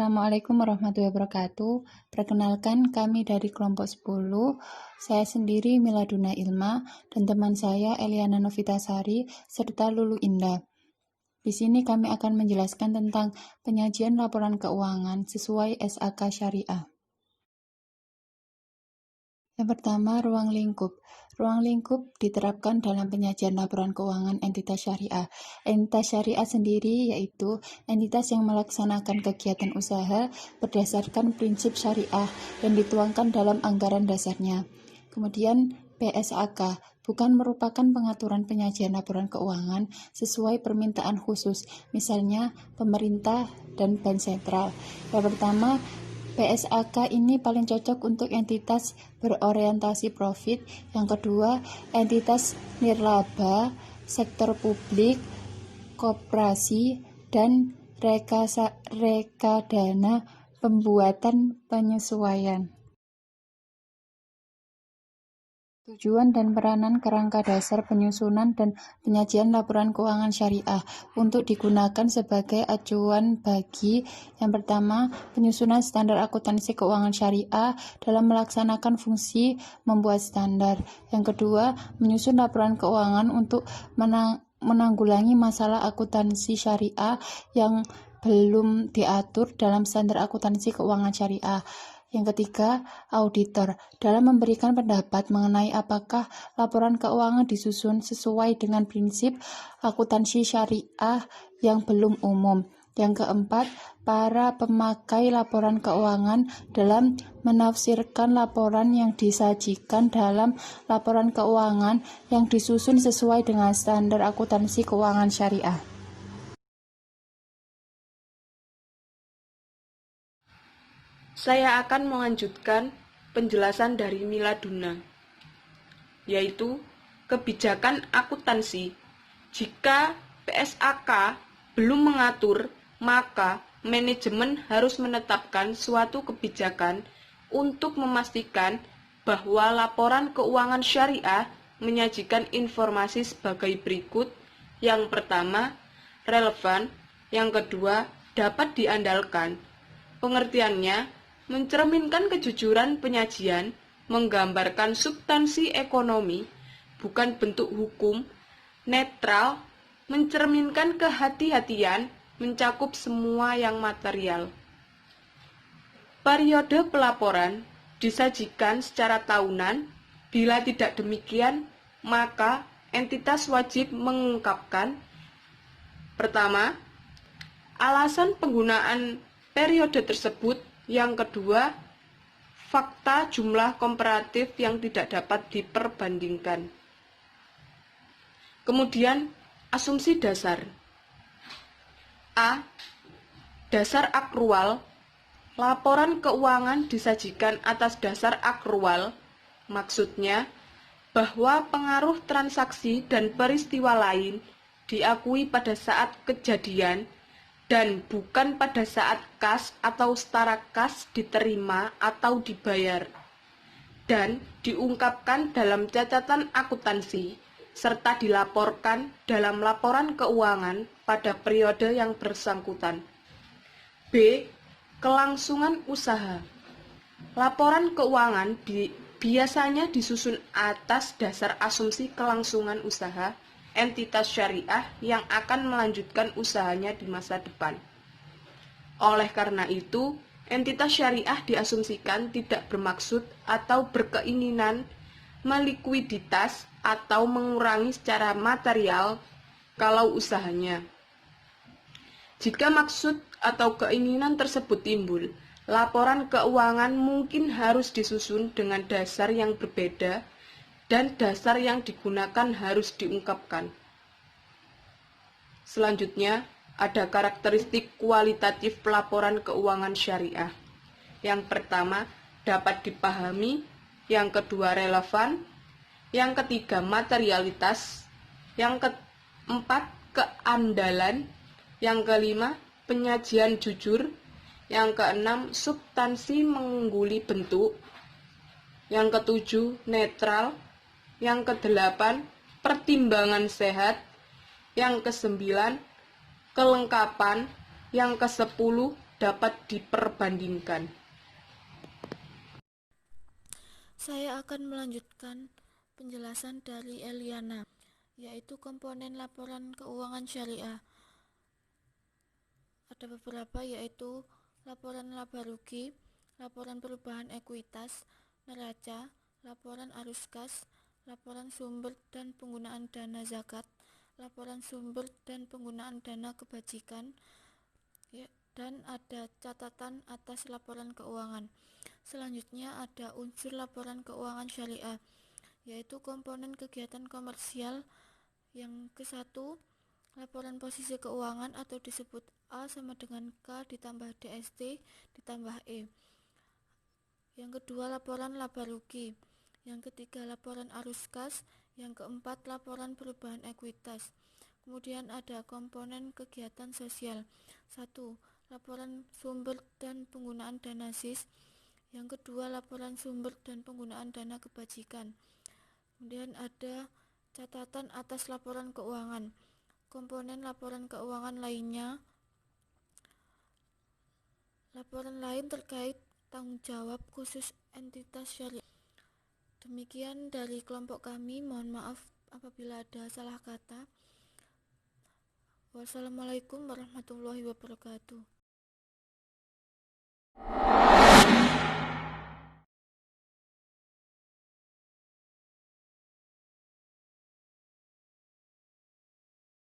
Assalamualaikum warahmatullahi wabarakatuh. Perkenalkan, kami dari kelompok 10. Saya sendiri Miladuna Ilma dan teman saya Eliana Novitasari serta Lulu Indah. Di sini kami akan menjelaskan tentang penyajian laporan keuangan sesuai SAK Syariah. Yang pertama, ruang lingkup. Ruang lingkup diterapkan dalam penyajian laporan keuangan entitas syariah. Entitas syariah sendiri yaitu entitas yang melaksanakan kegiatan usaha berdasarkan prinsip syariah yang dituangkan dalam anggaran dasarnya. Kemudian PSAK bukan merupakan pengaturan penyajian laporan keuangan sesuai permintaan khusus, misalnya pemerintah dan bank sentral. Yang pertama, PSAK ini paling cocok untuk entitas berorientasi profit. Yang kedua, entitas nirlaba, sektor publik, koperasi, dan rekadana pembuatan penyesuaian. Tujuan dan peranan kerangka dasar penyusunan dan penyajian laporan keuangan syariah untuk digunakan sebagai acuan bagi yang pertama, penyusunan standar akuntansi keuangan syariah dalam melaksanakan fungsi membuat standar. Yang kedua, menyusun laporan keuangan untuk menanggulangi masalah akuntansi syariah yang belum diatur dalam standar akuntansi keuangan syariah. Yang ketiga, auditor dalam memberikan pendapat mengenai apakah laporan keuangan disusun sesuai dengan prinsip akuntansi syariah yang belum umum. Yang keempat, para pemakai laporan keuangan dalam menafsirkan laporan yang disajikan dalam laporan keuangan yang disusun sesuai dengan standar akuntansi keuangan syariah. Saya akan melanjutkan penjelasan dari Miladuna, yaitu kebijakan akuntansi. Jika PSAK belum mengatur, maka manajemen harus menetapkan suatu kebijakan untuk memastikan bahwa laporan keuangan syariah menyajikan informasi sebagai berikut. Yang pertama, relevan. Yang kedua, dapat diandalkan. Pengertiannya, mencerminkan kejujuran penyajian, menggambarkan substansi ekonomi, bukan bentuk hukum, netral, mencerminkan kehati-hatian, mencakup semua yang material. Periode pelaporan disajikan secara tahunan. Bila tidak demikian, maka entitas wajib mengungkapkan: pertama, alasan penggunaan periode tersebut. Yang kedua, fakta jumlah komparatif yang tidak dapat diperbandingkan. Kemudian, asumsi dasar. A. Dasar akrual. Laporan keuangan disajikan atas dasar akrual. Maksudnya, bahwa pengaruh transaksi dan peristiwa lain diakui pada saat kejadian dan bukan pada saat kas atau setara kas diterima atau dibayar, dan diungkapkan dalam catatan akuntansi, serta dilaporkan dalam laporan keuangan pada periode yang bersangkutan. B. Kelangsungan usaha. Laporan keuangan biasanya disusun atas dasar asumsi kelangsungan usaha entitas syariah yang akan melanjutkan usahanya di masa depan. Oleh karena itu, entitas syariah diasumsikan tidak bermaksud atau berkeinginan melikuiditas atau mengurangi secara material kalau usahanya. Jika maksud atau keinginan tersebut timbul, laporan keuangan mungkin harus disusun dengan dasar yang berbeda dan dasar yang digunakan harus diungkapkan. Selanjutnya, ada karakteristik kualitatif pelaporan keuangan syariah. Yang pertama, dapat dipahami. Yang kedua, relevan. Yang ketiga, materialitas. Yang keempat, keandalan. Yang kelima, penyajian jujur. Yang keenam, substansi mengungguli bentuk. Yang ketujuh, netral. Yang kedelapan, pertimbangan sehat. Yang kesembilan, kelengkapan. Yang kesepuluh, dapat diperbandingkan. Saya akan melanjutkan penjelasan dari Eliana, yaitu komponen laporan keuangan syariah. Ada beberapa, yaitu laporan laba rugi, laporan perubahan ekuitas, neraca, laporan arus kas, laporan sumber dan penggunaan dana zakat, laporan sumber dan penggunaan dana kebajikan, dan ada catatan atas laporan keuangan. Selanjutnya ada unsur laporan keuangan syariah, yaitu komponen kegiatan komersial. Yang ke-1, laporan posisi keuangan atau disebut A sama dengan K ditambah DST ditambah E. Yang kedua, laporan laba rugi. Yang ketiga, laporan arus kas. Yang keempat, laporan perubahan ekuitas. Kemudian ada komponen kegiatan sosial. 1. Laporan sumber dan penggunaan dana SIS. Yang kedua, laporan sumber dan penggunaan dana kebajikan. Kemudian ada catatan atas laporan keuangan. Komponen laporan keuangan lainnya. Laporan lain terkait tanggung jawab khusus entitas syariah. Demikian dari kelompok kami, mohon maaf apabila ada salah kata. Wassalamualaikum warahmatullahi wabarakatuh.